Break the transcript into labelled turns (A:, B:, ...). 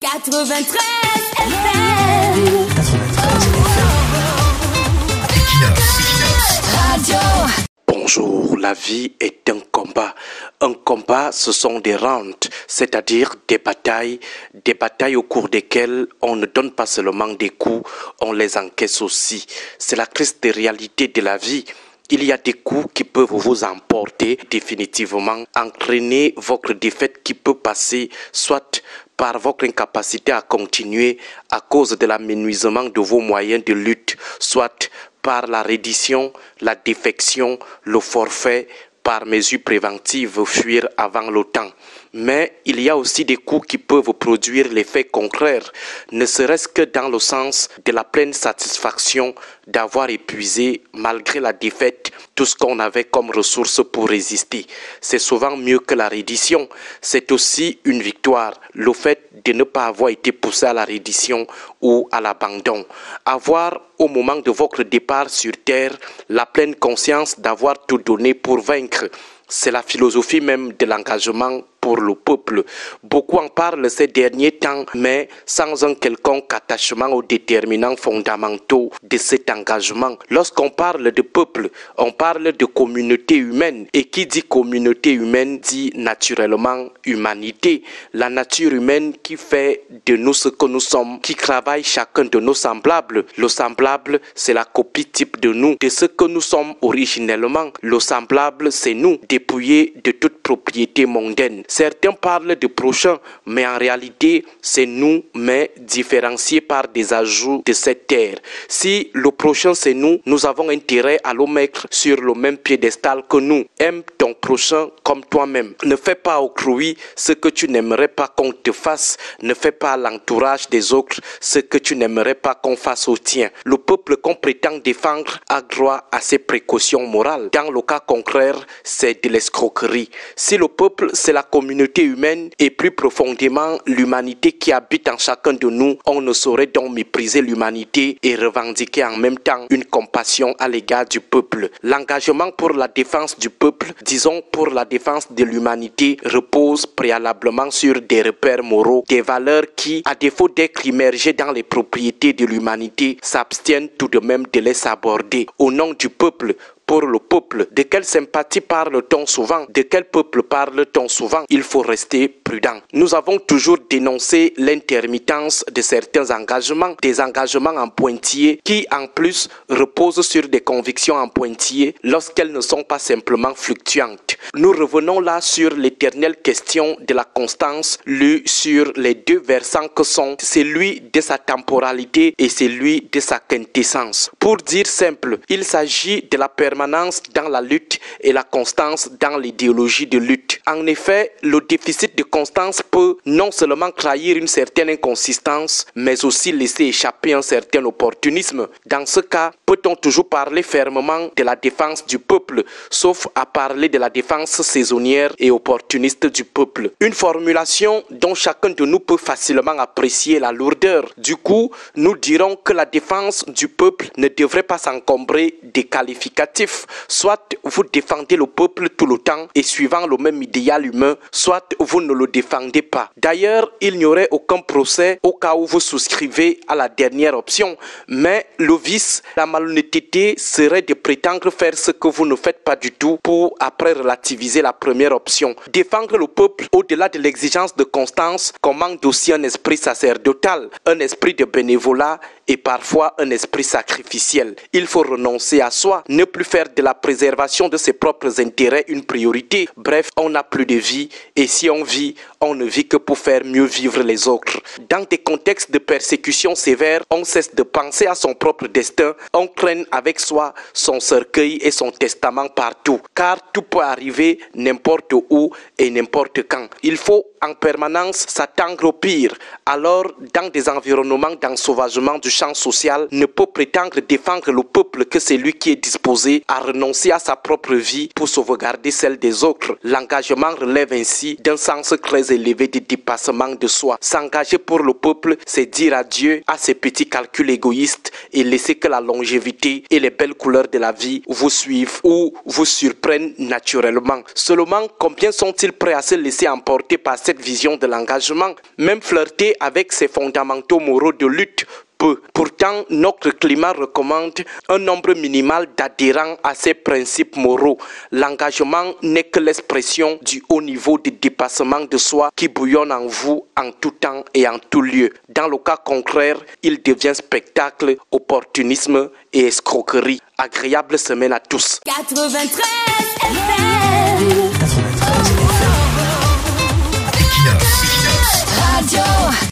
A: 93 FM.
B: 93 FM. Equinox
A: Radio.
C: Bonjour, la vie est un combat. Un combat, ce sont des rounds, c'est-à-dire des batailles au cours desquelles on ne donne pas seulement des coups, on les encaisse aussi. C'est la triste réalité de la vie. Il y a des coups qui peuvent vous emporter définitivement, entraîner votre défaite qui peut passer soit par votre incapacité à continuer à cause de l'aménuisement de vos moyens de lutte, soit par la reddition, la défection, le forfait, par mesure préventive, fuir avant le temps. Mais il y a aussi des coups qui peuvent produire l'effet contraire, ne serait-ce que dans le sens de la pleine satisfaction d'avoir épuisé, malgré la défaite, tout ce qu'on avait comme ressources pour résister. C'est souvent mieux que la reddition. C'est aussi une victoire, le fait de ne pas avoir été poussé à la reddition ou à l'abandon. Avoir, au moment de votre départ sur Terre, la pleine conscience d'avoir tout donné pour vaincre. C'est la philosophie même de l'engagement pour le peuple. Beaucoup en parlent ces derniers temps, mais sans un quelconque attachement aux déterminants fondamentaux de cet engagement. Lorsqu'on parle de peuple, on parle de communauté humaine. Et qui dit communauté humaine dit naturellement humanité. La nature humaine qui fait de nous ce que nous sommes, qui travaille chacun de nos semblables. Le semblable, c'est la copie type de nous, de ce que nous sommes originellement. Le semblable, c'est nous, dépouillés de toute propriété mondaine. Certains parlent de prochain, mais en réalité, c'est nous, mais différenciés par des ajouts de cette terre. Si le prochain, c'est nous, nous avons intérêt à le mettre sur le même piédestal que nous. Aime ton prochain comme toi-même. Ne fais pas autrui ce que tu n'aimerais pas qu'on te fasse. Ne fais pas à l'entourage des autres ce que tu n'aimerais pas qu'on fasse au tien. Le peuple qu'on prétend défendre a droit à ses précautions morales. Dans le cas contraire, c'est de l'escroquerie. Si le peuple, c'est la communauté humaine et plus profondément l'humanité qui habite en chacun de nous, on ne saurait donc mépriser l'humanité et revendiquer en même temps une compassion à l'égard du peuple. L'engagement pour la défense du peuple, disons pour la défense de l'humanité, repose préalablement sur des repères moraux, des valeurs qui, à défaut d'être immergées dans les propriétés de l'humanité, s'abstiennent tout de même de les aborder. Au nom du peuple, pour le peuple, de quelle sympathie parle-t-on souvent? De quel peuple parle-t-on souvent? Il faut rester prudent. Nous avons toujours dénoncé l'intermittence de certains engagements, des engagements en pointillé qui en plus reposent sur des convictions en pointillé lorsqu'elles ne sont pas simplement fluctuantes. Nous revenons là sur l'éternelle question de la constance lue sur les deux versants que sont celui de sa temporalité et celui de sa quintessence. Pour dire simple, il s'agit de la permanence dans la lutte et la constance dans l'idéologie de lutte. En effet, le déficit de constance peut non seulement trahir une certaine inconsistance, mais aussi laisser échapper un certain opportunisme. Dans ce cas, peut-on toujours parler fermement de la défense du peuple, sauf à parler de la défense saisonnière et opportuniste du peuple. Une formulation dont chacun de nous peut facilement apprécier la lourdeur. Du coup, nous dirons que la défense du peuple ne devrait pas s'encombrer des qualificatifs. Soit vous défendez le peuple tout le temps et suivant le même idéal humain, soit vous ne le défendez pas. D'ailleurs, il n'y aurait aucun procès au cas où vous souscrivez à la dernière option. Mais le vice, la malhonnêteté serait de prétendre faire ce que vous ne faites pas du tout pour après relativiser la première option. Défendre le peuple au-delà de l'exigence de constance commande aussi un esprit sacerdotal, un esprit de bénévolat et parfois un esprit sacrificiel. Il faut renoncer à soi, ne plus faire de la préservation de ses propres intérêts une priorité. Bref, on n'a plus de vie et si on vit, on ne vit que pour faire mieux vivre les autres. Dans des contextes de persécution sévère, on cesse de penser à son propre destin, on traîne avec soi son cercueil et son testament partout, car tout peut arriver n'importe où et n'importe quand. Il faut en permanence s'attendre au pire. Alors, dans des environnements d'ensauvagement du champ social, ne peut prétendre défendre le peuple que celui qui est disposé s'engager à renoncer à sa propre vie pour sauvegarder celle des autres. L'engagement relève ainsi d'un sens très élevé de dépassement de soi. S'engager pour le peuple, c'est dire adieu à ces petits calculs égoïstes et laisser que la longévité et les belles couleurs de la vie vous suivent ou vous surprennent naturellement. Seulement, combien sont-ils prêts à se laisser emporter par cette vision de l'engagement, même flirter avec ces fondamentaux moraux de lutte? Pourtant, notre climat recommande un nombre minimal d'adhérents à ces principes moraux. L'engagement n'est que l'expression du haut niveau de dépassement de soi qui bouillonne en vous en tout temps et en tout lieu. Dans le cas contraire, il devient spectacle, opportunisme et escroquerie. Agréable semaine à tous.
A: 93 FM.
B: 93 FM. Equinox. Radio.